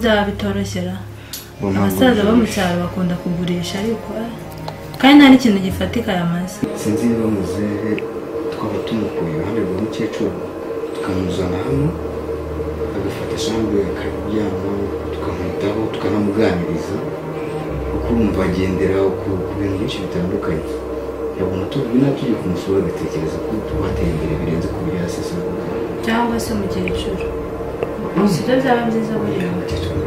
Byabitoroshera. Abasaza bo mu cyaro bakunda kugurisha ariko kandi nta n'ikintu gifatika yamaze. Sinzi niba muzehe twaba tumukuye iruhande rw'umukecuru tukamuzana hano agafata shambre akaryama tukamwitaho tukanamuganiriza kuko urumva agendera ku bintu byinshi bitandukanye. Yabona tubwina tugiye kumusura agatekereza ko tubateye imbere birenze ku biri hasi se cyangwa se umukecuru. Sibyo byaba byiza buri umukecuru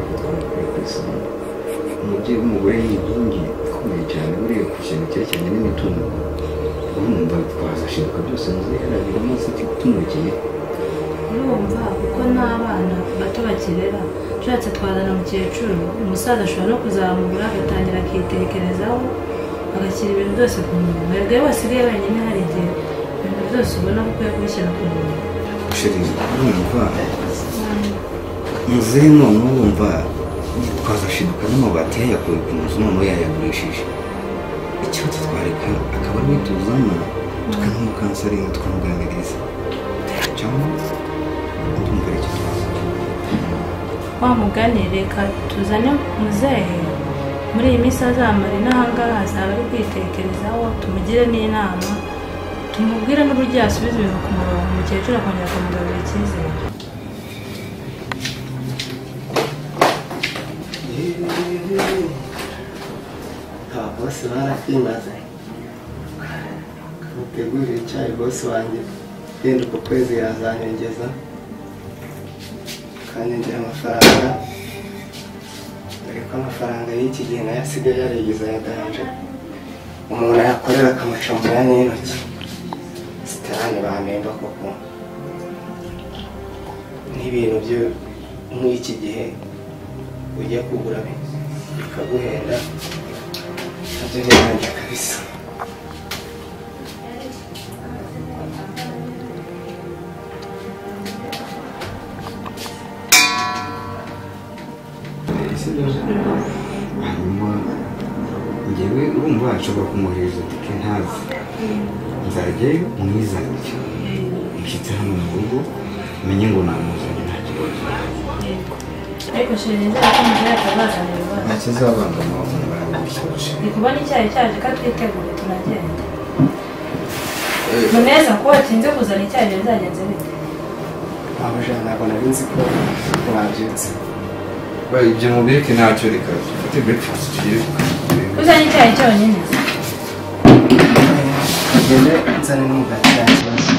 umubyeyi w'umugore ni inkingi ikomeye cyane buriya ku kintu cyerekeranye n'imitungo urumva twazashiduka byose muzehe aragira amaso tumurikiye. Urumva kuko n'abana bato bakirera ushatse twazana umukecuru umusaza ashobora no kuzamura agatangira akitekerezaho agashyira ibintu byose ku murongo. Mwebwe basigaye wenyine hari igihe ibintu byose ubona ko ukwiye kubishyira ku murongo. Urumva muzehe none urumva twazashiduka n'amabati yayakuye ku nzu none yayagurishije. Ikibazo twareka akaba ariwe tuzana tukanamukansaringa tukamuganiriza cyangwa ndumva ari icyo twazana. Wa mugani reka tuzane muzehe muri iyi minsi azamara inahangaha azaba ari kwitekerezaho tumugire n'inama tumubwire n'uburyo yasubiza ibintu ku murongo umukecuru akongera akamugarurira icyizere. Bose barakimaze kamutegurira icyayi bose wanjye yenda uko kwezi yazanyongeza kandi ngira amafaranga ariko amafaranga y'iki gihe nayo asigaye yarigeze ayaganje umuntu yakorera akamuca mu myanya y'intoki sitarane bamemba koko n'ibintu byo nk'iki gihe ujya kugura bikaguhenda nabyo birangije kabisa. Hanyuma njyewe urumva nshobora kumwohereza tike ntazi nzajyayo mwizanire umushyitsi hano mu rugo menye ngo namuzanye nta kibazo. Ariko shirinze ko muzehe atabazanira ibibazo. Nta kizabangama umubishyushye. Ndi kubona icyayi cyaje ko twitegure tunagenda. Muneza ko watinze kuzana icyayi bizagenze bite? Abajana ntabwo nari nzi ko babyutse. Ibyo mubireke ntacyo reka dufate breakfast tugire ku kazi. Uzanye icyayi cyonyine? Ngende nzane n'umugati nta kibazo.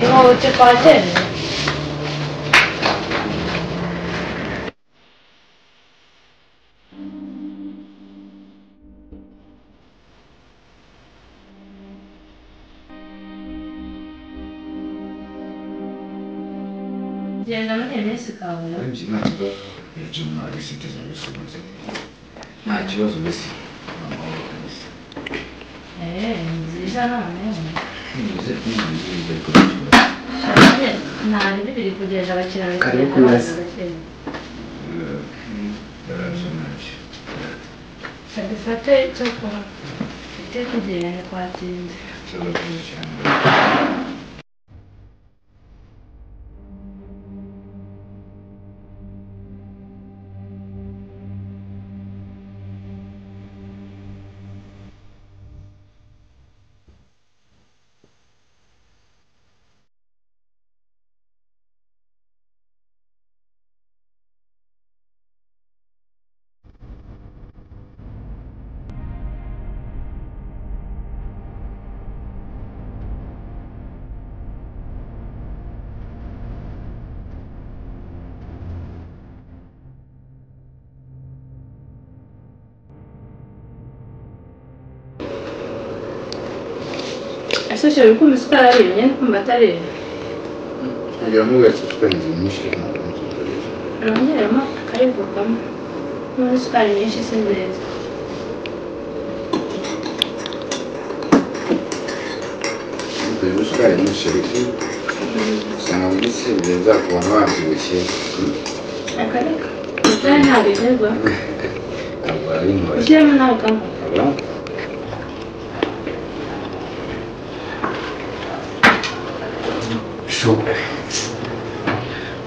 Ihute twagereye. Genda muri iyi minsi kawe. Nta kibazo mbese nziza noneho nta bibiri kugejeje abakiriya karibu ku meza. dufate icyo kunywa dufite kugenda twatinze. Ese uko umusukari ari imyenda kumva atari ngira ngo isukari nyinshi rongeramo akarivugamo none isukari nyinshi si nziza. isukari nyinshi ariko usanga muri se birenza ku bantu babyibushye. Akareka isukari ntabwo iterwa ntabwo ari intore ushyiramo nawe kamwe.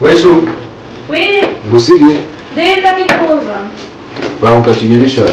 Ouais, chaud. Oui. Vous aussi, Denda nikuza. Banka tunyesha.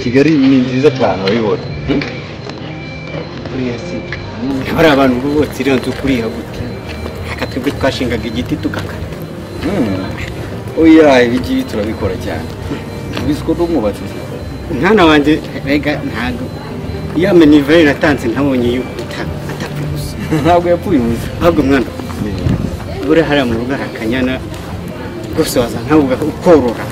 Kigali ni nziza cyane urabibona. Kuriya si hari abantu bose rero nzi kuriya gute akatwebwe twashingaga igiti tugakara. Oya ibigi turabikora cyane. Biziko n'umwubatsi. Mwana wanje rega ntago yamenye ivere natanze ntabonye yuko atakubuza. Ntabwo yapfuye ubusa. Ahubwo mwana bure hari mu rugo akanyana rwose waza nkavuga ukorora.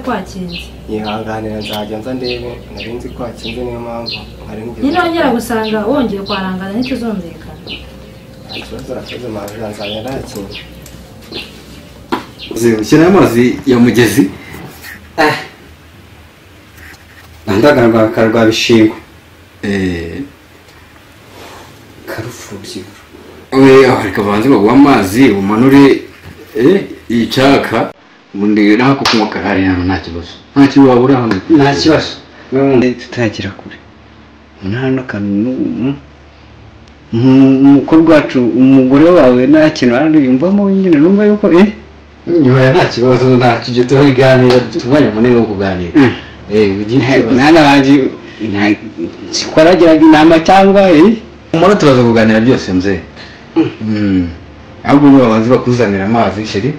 Kwakinze yihanganira nzajya nza ndebe nari nzi kwakinze niyo mpamvu ari ngiye ninongera gusanga wongeye kwarangana n'ikizumvikana ikibazo rakoze maje nzajya nakinze Ushyira amazi ya mugezi nandagarwa karwa bishingo karufubye ariko banze baguha amazi umanure icaka ubundi nako kunywa kahari nta kibazo nta kibazo wabura hano nta kibazo n'ubundi tutagira kure nta n'akantu umukobwa wacu umugore wawe nta kintu ariyumvamo nyine numva yuko nyuma nta kibazo nta kijye tubiganira tumwanya munini wo kuganira mwana wanjye sikoragiraga inama cyangwa umuntu tubaza kuganira byose mzee ahubwo babanza bakuzanira amazi sheri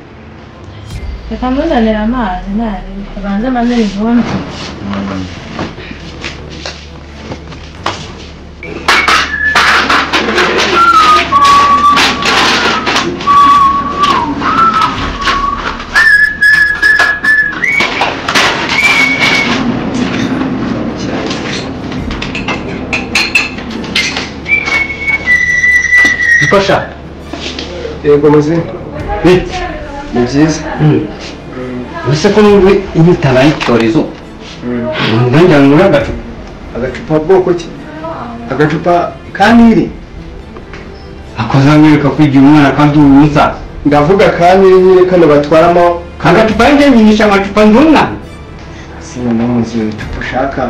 reka muzanira amazi ntari abanza manzira ivombe Pasha. Yego muzi. Ni byiza. Ese ko n'ubu imitabaye icyorezo. Ndanja ngura agacupa. Agacupa bwoko ki? Agacupa kaniri. Akozangereka kwigira umwana kandi umusa. Ndavuga kaniri nyine kano batwaramo. Agacupa nje nyinisha amacupa ndumwa. Sino muzi icupa ushaka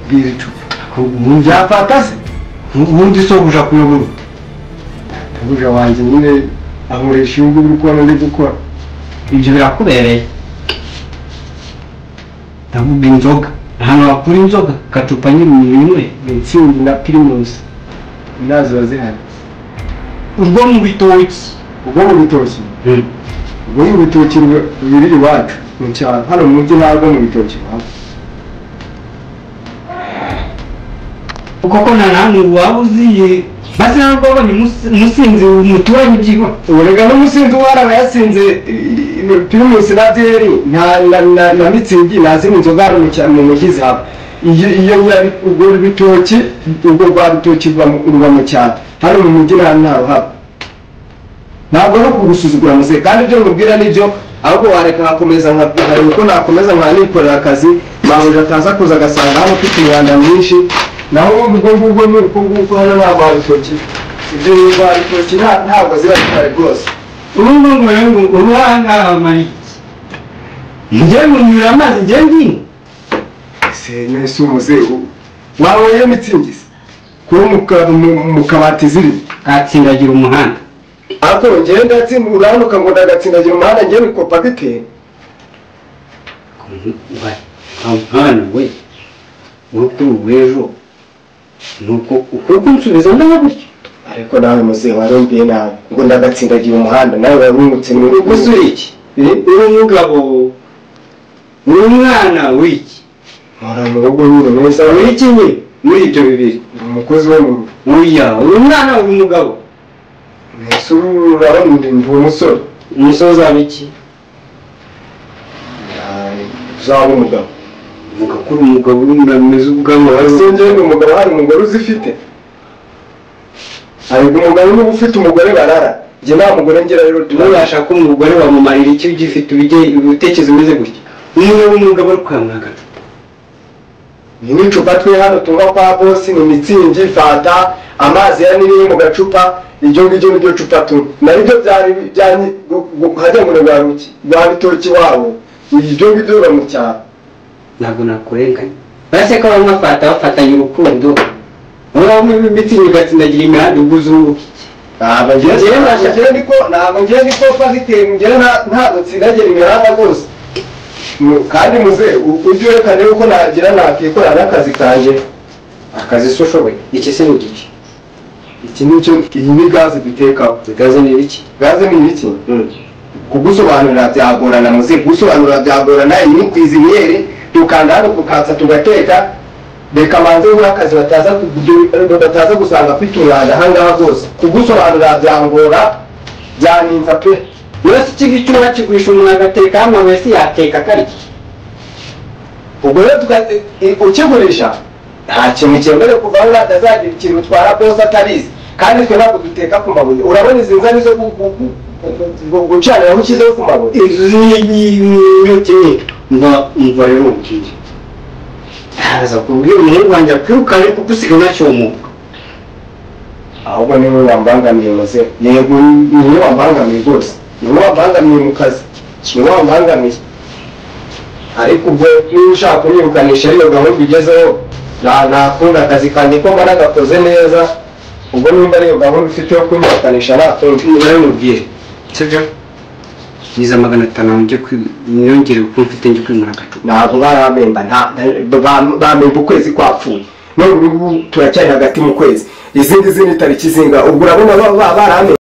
bwira icupa. Mujyafata se? Ubundi sobuja kuyobora. Buja wanjye nyine amuresha ibyo uri kubona ndi gukora. Ibyo birakubereye. Ndavuga inzoga. Hano bakura inzoga gacupa nyine Mitsingi na Primus. Nazo zihari. Ubwo mu bitoki. Ubwo mu bitoki biri iwacu mu cyaro. Hano mu mujyi ntabwo mu bitoki waba. Koko nanamwe waba uziye basi ntabwo babonye umusinzi umuturage byigo urega n'umusinzi warawe yasinze Primus na Deri na Mitsingi nazimwe inzoga mu mugizi haba iyo ubwo bitoki ubwo rwa bitoki ruba mu cyaro hano mu mujyi ntaho haba ntabwo no kugusuzugura muze kandi ibyo mubwira nibyo ahubwo wareka hakomeza nkabwira uko nakomeza nkanikorera akazi mahuje ataza kuza agasanga hano ufite umwanda mwinshi naho ubwo ni uko hano ntabwo habitoki ibyo niba ibitoki ntabwo ziba zitari rwose urumva ngo uruhanga amari njye munyura amazi njye ndimo nese umuze wawe Mitsingi kuba mu kabati ziri katsindagira umuhanda ako ngenda uranuka ngo ndagatsindagira umuhanda njye bikopa biteye kampana we nuko wejo nuko uko nsubiza ndabutse ariko nawe muze warumbiye nawe ngo ndagatsindagira umuhanda nawe warumutse ni gusura iki uri umugabo uri umwana w'iki mora mu rugo nyine neza w'iki nyine muri ibyo bibiri umukozi wo mu rugo oya uri umwana uri umugabo nese urabona ndi umusore umusozi w'iki uzaba umugabo mugakuru umugabo urameze ubwabo wasengeye umugabo hari umugore uzifite ariko umugabo niba ufite umugore barara njye nta mugore ngira rero tubasha ko umugore wamumarira icyo ugifite ibitekerezo bimeze gutya umugabo ari kwamwa agacupa ni n'icupa twe hano tunywa kwa bosi ni Mitsingi fanta amazi ya niri mu gacupa ibyo ngibyo nibyo cupa tunywa naribyo byari hajya ngo rwa bitoki wabo ibyo ngibyo biba mu cyaro ntabwo nakurenganya base ko bamwe bafatanye urukundo urabona Mitsingi gatsindagira imihanda uguzuruka ntabwo ngiye niko fagiteri ngera ntabwo tsindagira imihanda rwose kandi muze ujye werekane yuko nagira nakikora n'akazi kanjye akazi se ushoboye iki se ni iki iki nicyo iyi ni gaze dutekaho gaze ni iki gaze ni iki kugusobanurira byagorana muze gusobanurira byagorana iyi ni kwiziniyeri tukanda hano tukatsa tugateka reka manze n'akazi bataza gusanga afite umwanda ahangaha rwose kugusobanurira byangora byaninza pe uretse iki cyuma kigurisha umuntu agateka amabuye si yateka kari ubwo rero ukigurisha nta kintu cyemerewe kuvaho atazagira ikintu utwara bose atarizi kandi twe ntabwo duteka ku mabuye urabona izi nzani zo gucanira aho ushyizeho ku mabuye izi ni mva rero ugiye ntaza kubwira umuhungu wanjye akwirukane kuko usigaye unacyomuka ahubwo niwe wambangamiye muze yego niwe wambangamiye rwose niwe wambangamiye mu kazi niwe wambangamiye ariko ubwo niba ushaka kunyirukanisha iyo gahunda ugezeho nakunda akazi kanjye ko mbona gakoze neza ubwo nimba ariyo gahunda ufite yo kunyakanisha nakundi baramubwire sibyo niza 500 njye nyongere uko mfite njye kwimura agacupa ntabwo baramemba bamemba ukwezi kwapfuye none ubu turacyari hagati mu kwezi izindi zindi tariki zinga ubwo urabona baramemba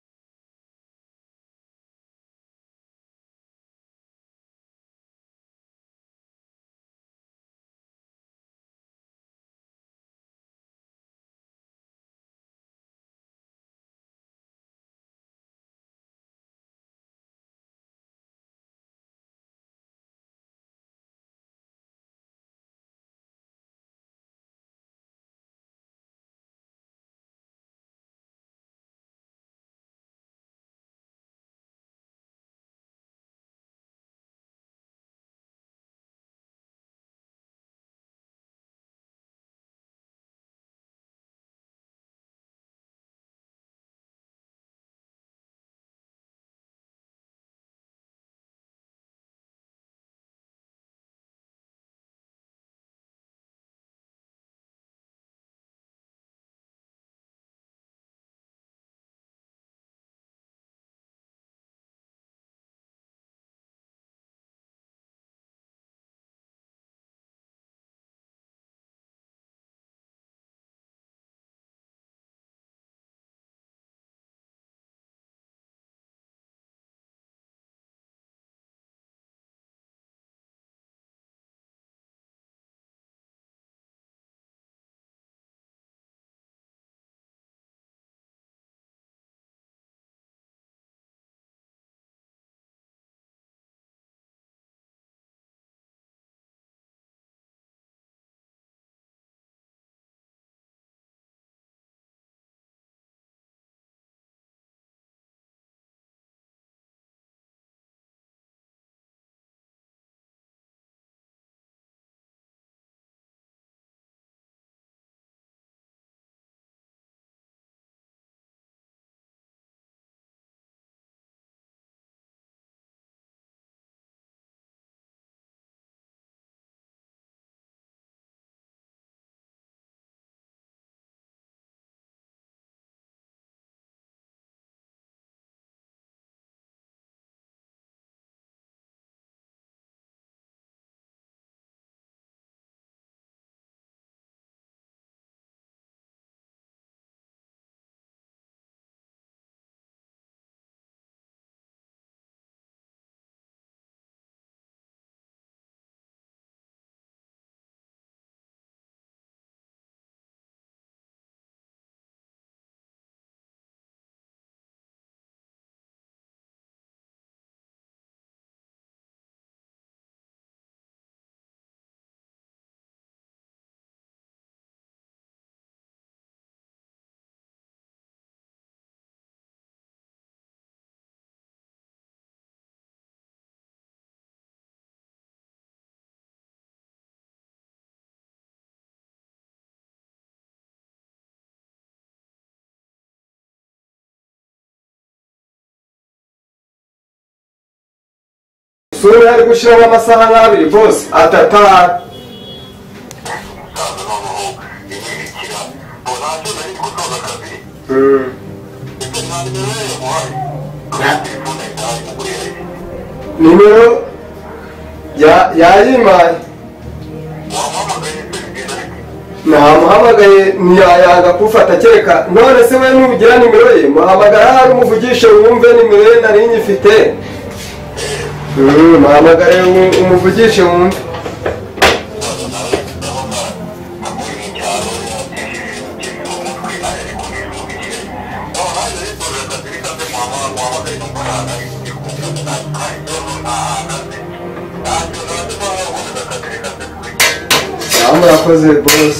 sura ari gushiramo amasaha nk'abiri boss atata nimero yayimaye namuhamagaye ntiyayanga kufata kereka none se we nubugira nimero ye muhamagara hari umuvugishe wumve nimero ye nari nyifite muhamagare umuvugishe wumve murakoze boss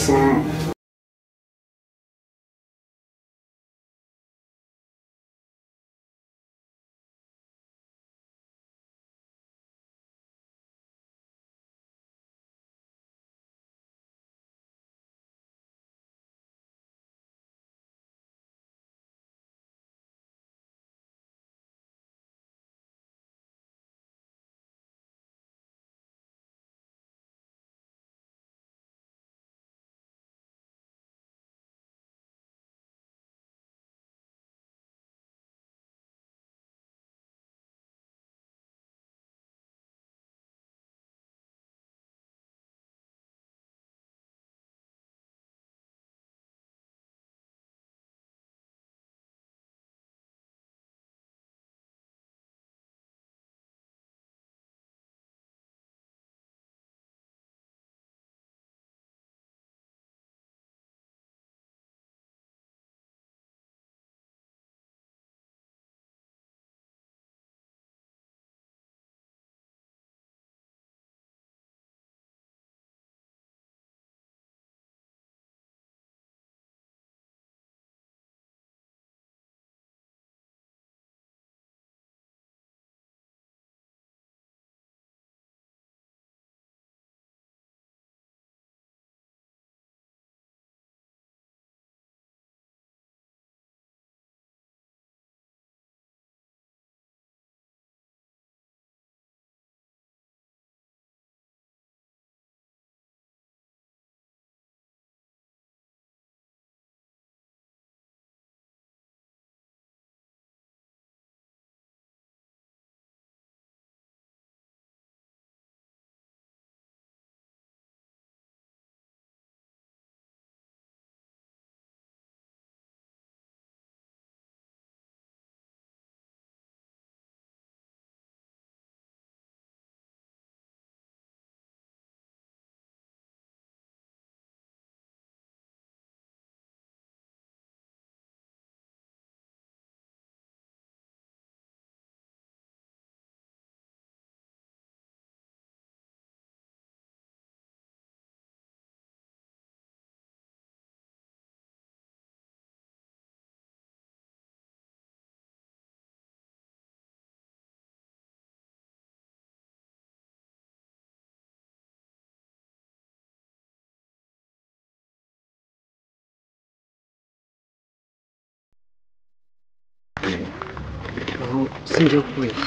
aho sinjye kubeshya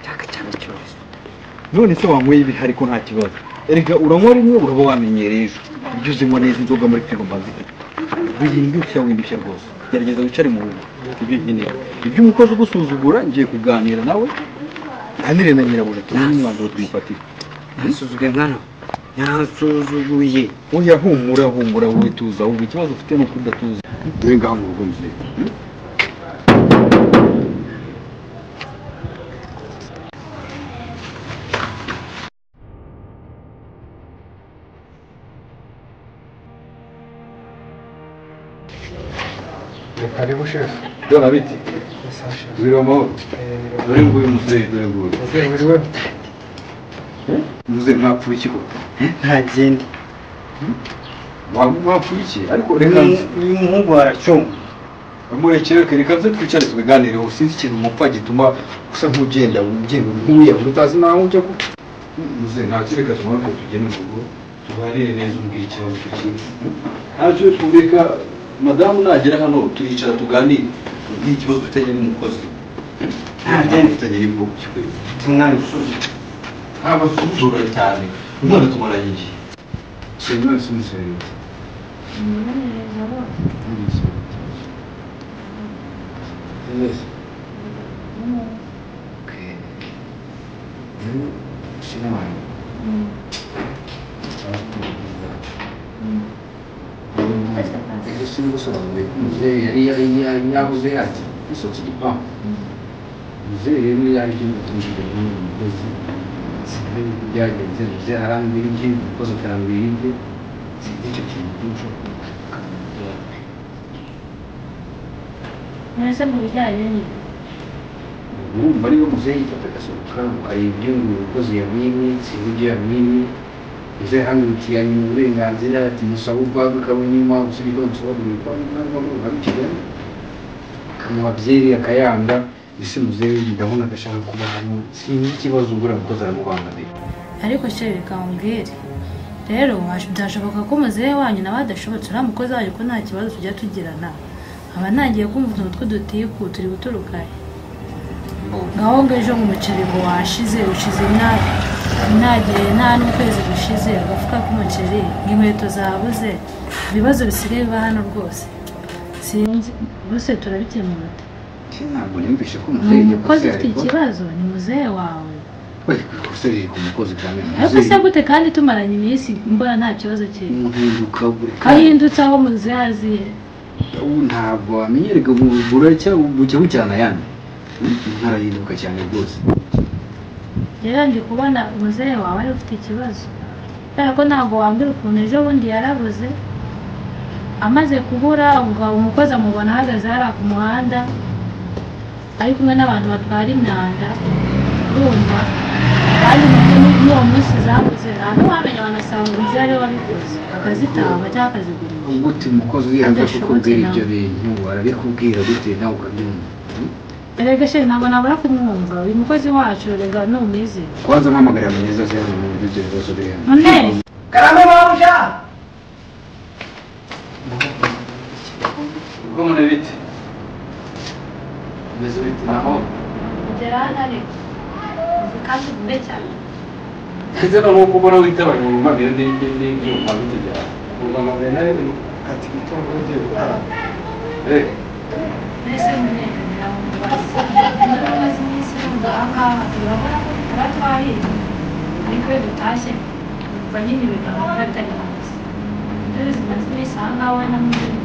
cyaka cyane cyose none se wanyweye ibi ariko nta kibazo erega uranywa rimwe uraba wamenyereye ejo ibyo uzinywa neza inzoga muri frigo mbazi wirindushya windushya rwose gerageza wicare mu rugo ibyo nkeneye iby'umukozi ugusuzugura ngiye kuganira nawe nganire na nyirabuja tumenye umwanzuro tumufatira nasuzuguye nkana yasuzuguye oya humura wowe tuza ahubwo ikibazo ufite ni uko udatuza dore ngaha mu rugo muzeye Karibu chef. dore biti biri amahoro dore nguyu muzehe dore nguyu Uriwe? muzehe mwapfuye iki koko nta kindi mwapfuye iki ariko reka uyu muhungu aracyuma murekere reka nze twicare tubiganireho sinzi ikintu mupfa gituma usa nk'ugenda nk'uya utazi naho ujya ku muzehe ntacyo reka tumanuke tugende mu rugo tuganire neza umbwira ikibazo cy'ikindi ntacyo tureka madamu nagera hano turicara tuganire umbwira ikibazo ufitanye n'umukozi nta byandi ufitanye n'ibwo kikwezi umwana usuze ntabasuzura cyane umwana tumaranye iki sinumva simusere yabuze ati isotsi igipangu muzehe rero yaje gutumira umukozi byagenze muzehe arambwira iki umukozi akarambwira ibye sinzi icyo kintu cy'ushobora mwese mu bijyanye n'ibyo urumva ariyo muzehe yifata agasohoka ukareba ibyo umukozi yamwimye sinzi ibyo yamwimye muzehe ahangurikiye anyuma uburenganzira ati musaba urwagwa akabunywa usubika musobanurira urwagwa abikigana akamuha byeri akayanga ese muzehe ndabona agashaka kuba hano sinzi ikibazo ugura umukozi aramubangamira ariko sheri reka mbwire rero byashoboka ko muzehe wanyu nawe adashobotse uriya mukozi wanyu ko nta kibazo tujya tugirana aba ntangiye kumva utuntu tw'udutiku turi guturuka ngaho ngo ejo mu muceri ngo washize ushize ntagihe nta n'ukwezi gushize agafuka k'umuceri inkweto zabuze ibibazo bisigaye biba hano rwose sinzi bose turabikemura ntabwo nimvishe ko umukozi ufite ikibazo ni muzehe wawe kuseri ku mukozi kandi ariko se gute kandi tumaranye iminsi mbona nta kibazo cye kahindutse aho muzehe aziye ntabwo wamenyerega buracya bucya bucyana yandi ntarahinduka cyane rwose rero ndi kubona muzehe wawe ari ufite ikibazo kubera ko ntabwo wambwira ukuntu ejo bundi yarabuze amaze kubura ngo umukozi amubona ahagaze hariya ku muhanda ari kumwe n'abantu batwara imyanda urumva kandi n'uwo munsi zabuze ntabwo wamenya wanasanga umuzehe ariwe wabikoze akazitanga cyangwa akazigurira gute umukozi wihaga kukubwira ibyo bintu arabikubwira gute nawe ukabyumva erega sheri ntabwo nabura kumwumva uyu mukozi wacu rega ni umwizero kwanza mpamagarira mugeza se hano mu buryo bibazo biri none Karame mabuja. ubwo mune bite meze bite naho ugera hano ariko uzi kandi ube cyane ese no nuko ubona witaba nyuma bire n'ibyuma bitujya Ubwo amabere nayo ati gitongo ngiye gutaha. mbese munezero umubazi iminsi yumva ahangaha turabona ko tuba twahiye ariko iyo dutashye umva nyine ibintu biba bitari neza rero zimaze iminsi ahangaha we na muzehe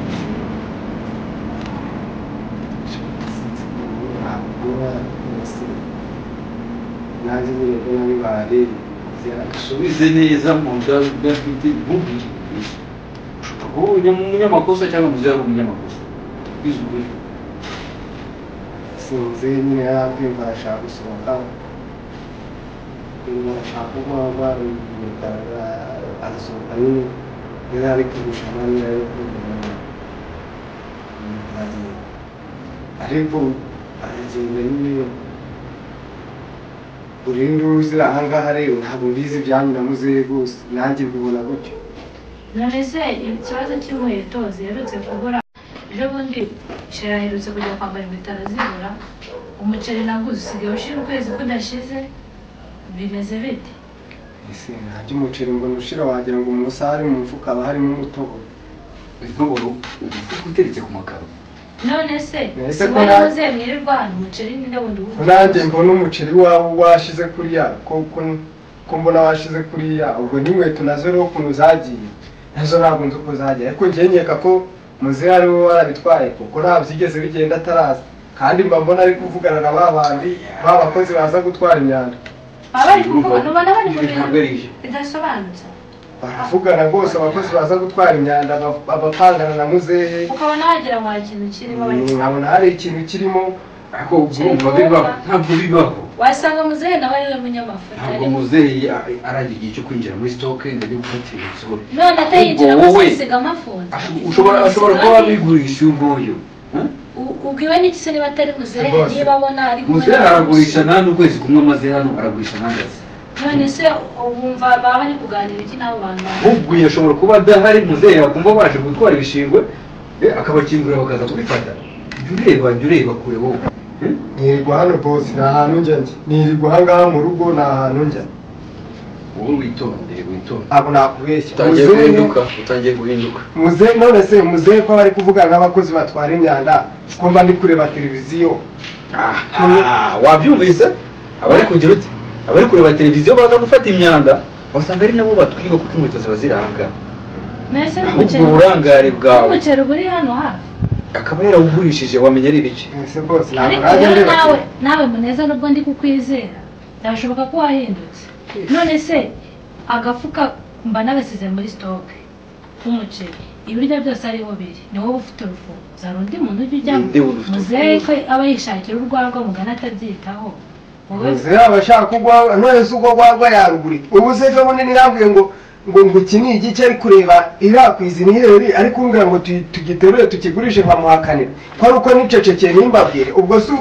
Nanjye nyine mbona bibare usubize neza mu nda udafite ntubwire ushobora kuba umunyamakosa cyangwa muzehe ari umunyamakosa bize ukuri sinzi nyine yakwimva arashaka gusohoka ashaka kuba arasohoka nyine yari ari kwigusha abandi ari kumva ariko aragenda nyine urinde uruzi ahangaha rero ntabwo mbizi ibyanyu na muzehe rwose nanjye mbibona gutyo none se ikibazo cy'inkweto ziherutse kubura ejo bundi shira aherutse kujya kwambara impeta arazibura umuceri naguze usigaye ushira ukwezi kudashize bimeze bite ese ntajya umuceri ngo nushira wagira ngo umusare mu mufuka aba harimo umutobo intoboro uteretse ku makaro none se Ese ko wari muze mwirirwa hano umuceri ninde wundi nanjye mbona umuceri wawe washize kuriya ko mbona washize kuriya ubwo n'inkweto nazo rero ukuntu zagiye nazo ntabwo nzi uko zagiye ariko njye nkeka ko muzehe ari we warabitwaye kuko nta byigeze bigenda ataraza kandi mba mbona ari kuvugana na ba bandi b'abakozi baza gutwara imyanda abari kuvugana ubona bari mu bintu bidasobanutse baravugana rwose abakozi baza gutwara imyanda abapangana na muzehe ukabona wagira ngo hari ikintu kirimo nkabona hari ikintu kirimo ariko urumva bibaho ntabwo bibaho wasanga muzehe nawe ari we munyamafoto ntabwo muzehe aragira igihe cyo kwinjira muri stoke ndajya gufatira imisoro none atayinjira gusiga amafunzo ashobora kuba abigurisha uyu nguyu ubwiwe n'iki se niba atari muzehe niba abona ari muzehe aragurisha nta n'ukwezi kumwe amaze hano aragurisha n'agazi none se wumva baba bari kuganira iki n'abo bantu ubwiye ashobora kuba adahari muzehe yakumva baje gutwara ibishingwe akabakingurira bakaza kubifata jya ureba kure wowe nirirwa hano bose ni ahantu njya nirirwa ahangaha mu rugo ni ahantu njya wowe witonde ntabwo nakubeshya utangiye guhinduka muzehe none se muzehe ko bari kuvugana n'abakozi batwara imyanda ko mba ndi kureba televiziyo wabyumvise abari kugira uti abari kureba televiziyo baza gufata imyanda wasanga ari nabo batwiba kuko inkweto ziba ziranga mbese ahubwo uburangare bwawe umuceri uri hano hafi akaba yarawugurishije wamenya ari ibiki ese bose ariko nawe muneza nubwo ndi kukwizera byashoboka ko wahindutse none se agafuka mba nagasize muri stoke k'umuceri ibiryo byose ariho biri ni wowe ufite urufu zara undi muntu ujya ujyamo muzehe ko aba yishakira urwagwa mugana atabyitaho muzehe aba ashaka urwagwa none se urwo rwagwa yarugurira ubu se ejo bundi nirambwiye ngo iki ni igice ari kureba irakwiza iniheri ariko umbwira ngo tugiterure tukigurishe nkamuhakanira ko ari uko nicecekeye ntimbabwire ubwo se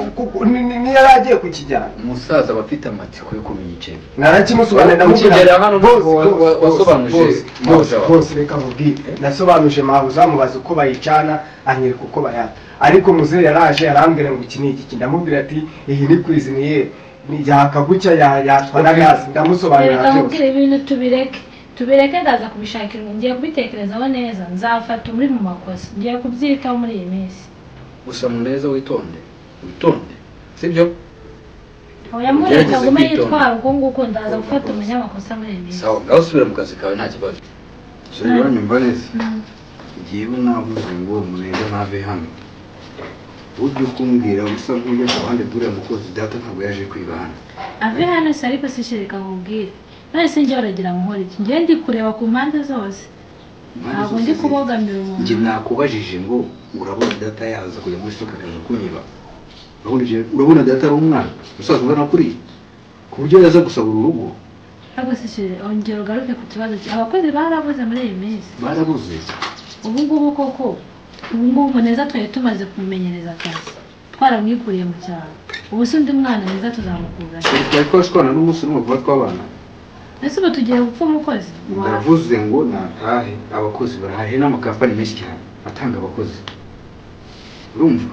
niyo yari agiye kukijyana umusaza aba afite amatsiko yo kumenya ikintu narakimusobanurira ndamubwira hano wasobanuje bose reka mubwire nasobanuje mabuza mubaza uko bayicana anyereka uko bayata ariko muzehe yaraje arambwira ngo iki ni iki ndamubwira ati iyi ni kwiza iniheri yakagucya yatwara gazi ndamusobanurira byose ibintu tubireke ndaza kubishakira ngiye kubitekerezaho neza nzafata muri mu makosa ngiye kubyitaho muri iyi minsi gusa muneza witonde sibyo oya mureka ngume yitwara uko nguko ndaza gufata umunyamakosa muri iyi minsi sawa ngaho usubira mu kazi kawe nta kibazo rero nyumva neza ngiyewe navuze ngo muneza ntave hano ujye ukumbwira usa nk'ujya ku ruhande rw'uriya mukozi data ntabwo yaje kwiba hano ave hano se ariko sishirika nkubwire none se njye uragira nkora iki njye ndi kureba ku mpande zose ntabwo ndi kubogamira umuntu njye nakubajije ngo urabona data yaza kujya muri stoke akaza kunyiba urabona data ari umwana umusaza ungana kuriya ku buryo yaza gusaba uru rugo ariko sishire ongera ugaruke ku kibazo abakozi barabuze muri iyi minsi barabuze ubu ngubu koko ubu ngubu neza twari tumaze kumumenyereza akazi twaramwikuriye mu cyaro ubu se undi mwana neza tuzamukura twari twashwana n'umunsi n'umwe kuba twabana ese ubu tugiye gupfa umukozi ndavuze ngo natahe abakozi barahahe n'amakampani menshi cyane atanga abakozi urumva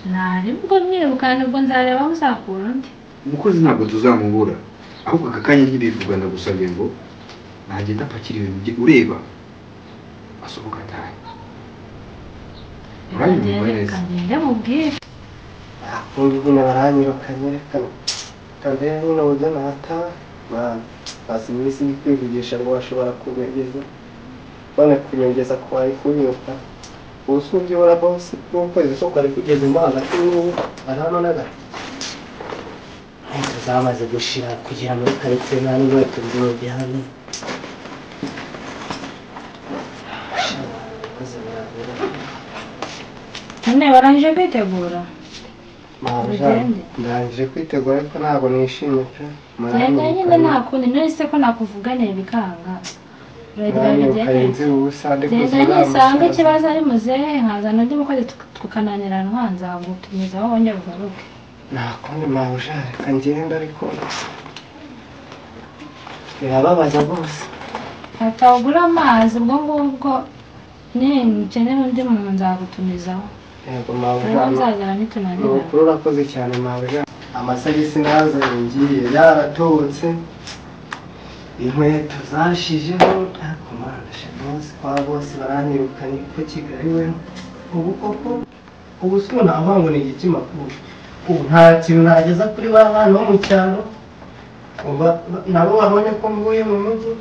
ntari ubwo mwirukana ubwo nzareba aho uzakura undi umukozi ntabwo tuzamubura ahubwo aka kanya ntibivuga ndagusabye ngo nagenda apakira ibintu ureba asohoka atahe kagende mubwire ubwo baranyirukanye reka kandere nyine uburyo nataha basi iminsi ndi kwivugisha ngo bashobora kunyongeza bane kunyongeza ko bari kunyiruka ubu si ubyibura bose n'ukwezi ko kwari kugeza imana n'ubu ari hano n'agati inkweto zamaze gushira kugira muri karitsiye nta n'inkweto nziza hano none barangije kwitegura ndangije kwitegura ariko ntabwo nishimye pe genda nyine nta kundi none se ko nakuvuganiye bikanga genda nisanga ikibazo ari muzehe nkazana undi mukozi tukananiranwa nzagutumizaho wongera ugaruke nta kundi mabuja reka ngenda ariko birababaza rwose hatagura amazi ubwo ngubwo Nkeneye undi muntu nzagutumizaho. Yego Rero mabuja. nzazana nitunanira. Nukuri urakoze cyane mabuja. Amasogisi nazanye ngiye yaratobotse. Inkweto zashijeho ariko mana bose kwa bose baranyirukanye ko Kigali we. Ubu koko ubu sona ahango ni igikima kuri. Ubu nta kintu nageza kuri ba bana bo mu cyaro. Uba nabo babonye ko mvuye mu mujyi.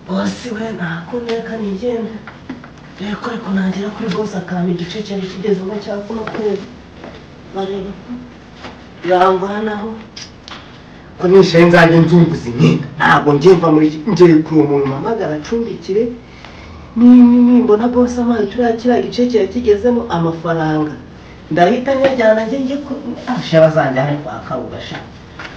Bose we nakuneka nigenda. Reko ariko nagera kuri bose akaba igice cyari kigezemo cya kuno kwezi. Bareba. Yanganaho. Ko nishe nzajye nzunguza imyenda. Ntabwo njyemva muri ngiye kuri umuntu mamagara acumbikire. Mbona bose amazi turakira igice cyari kigezemo amafaranga. Ndahita njyana njye asha bazanjyana kwa Kabugasha.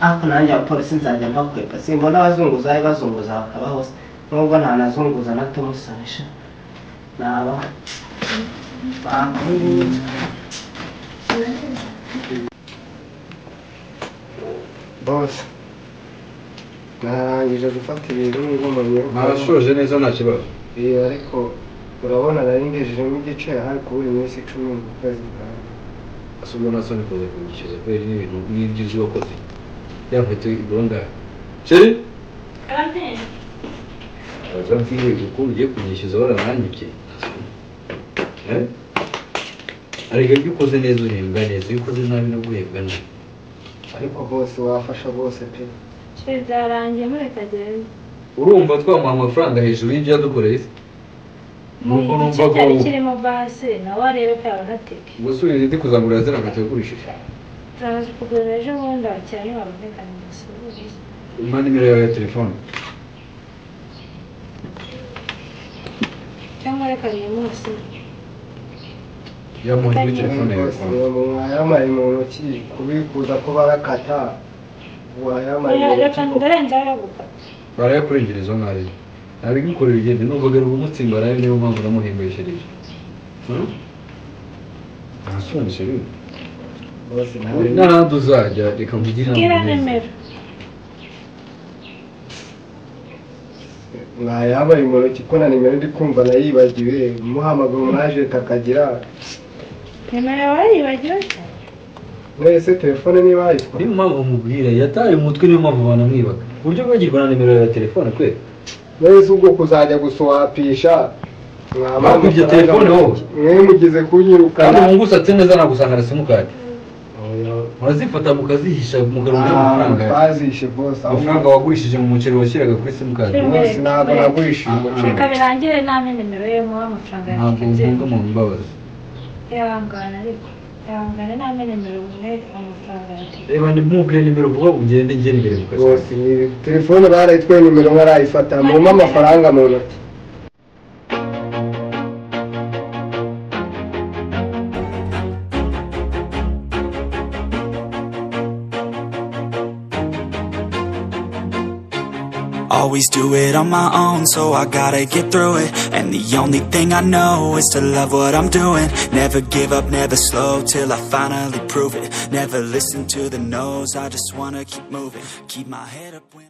Ako nanjye abapolisi nzajya mbakwepa. Simbona abazunguza bakaba hose. Nubwo ntanazunguza na tumusanisha. Naba. Boss. Narangije gufata ibintu ngomanye. Nashoje neza nta kibazo. Ariko urabona nari ngejejemo igice hari kubura iminsi 10 mu kwezi kwa. Asumo nasone koze kugishyuza kweri n'ibintu n'ibyizi wakoze. Yafite igonda. Chere? Kandi Azamfiye kuko ugiye kunyishyuza warananyuke. Ariko ibyo ukoze neza uhembwa neza, iyo ukoze nabi no guhembwa nabi. Ariko bose wafasha bose pe. cyezarangiye murekagenda. Urumva twamuha amafaranga hejuru y'ibyo yadukoreye se? Nuko numva ko cyari kirimo base nawe arebe ko yabagateke. gusubira ndi kuzagurira zera gatagurishije. Turaje kugura ejo bundi cyane babonekanye gusubiza. Imana nimero yawe ya telefone. Cyangwa reka ni munsi. Yamuha telefone yawe. Yamaye mu ntoki kubikuza ko barakata. Reka ndarenza aragukata. Barayakurengereza nk'ari. Nabigukorera igende n'ubugero bw'umutsimba arayo niyo mpamvu namuhembeshereje. Ntasonje rero. Bose nawe N'ahandi uzajya reka nkugire Gira nimero. yabaye mu ntoki ko na nimero ndi kumva nayibagiwe muhamagara umwajenti akagira Nimero wayibagiwe se? mwese telefone niba yitwa niyo mpamvu mubwira yataye umutwe niyo mpamvu banamwibaga. Uburyo bwagirwa na nimero ya telefone kwe. mwese ubwo kuzajya guswapisha Bakubye telefone wowe. mwe mugize Kandi kunyirukana mungusatse neza nagusanga simukadi. Murazifata mukazihisha mugarura amafaranga. twazishe bose Amafaranga wagurishije mu muceri washyiraga kuri simukadi. bose ntabwo nagurishije umuceri Reka birangire name nimero ye mu amafaranga Ntabwo mvuga mu mbabazi. Yangana ariko. Yangana name nimero mu amafaranga yake. Reba ndimubwire nimero vuba ugende ngene imbere mu kazi. bose ni telefone barayitwaye nimero nkarayifata mu amafaranga mu ntoki Always do it on my own, so I gotta get through it. And the only thing I know is to love what I'm doing. Never give up, never slow, till I finally prove it. Never listen to the no's, I just wanna keep moving. Keep my head up when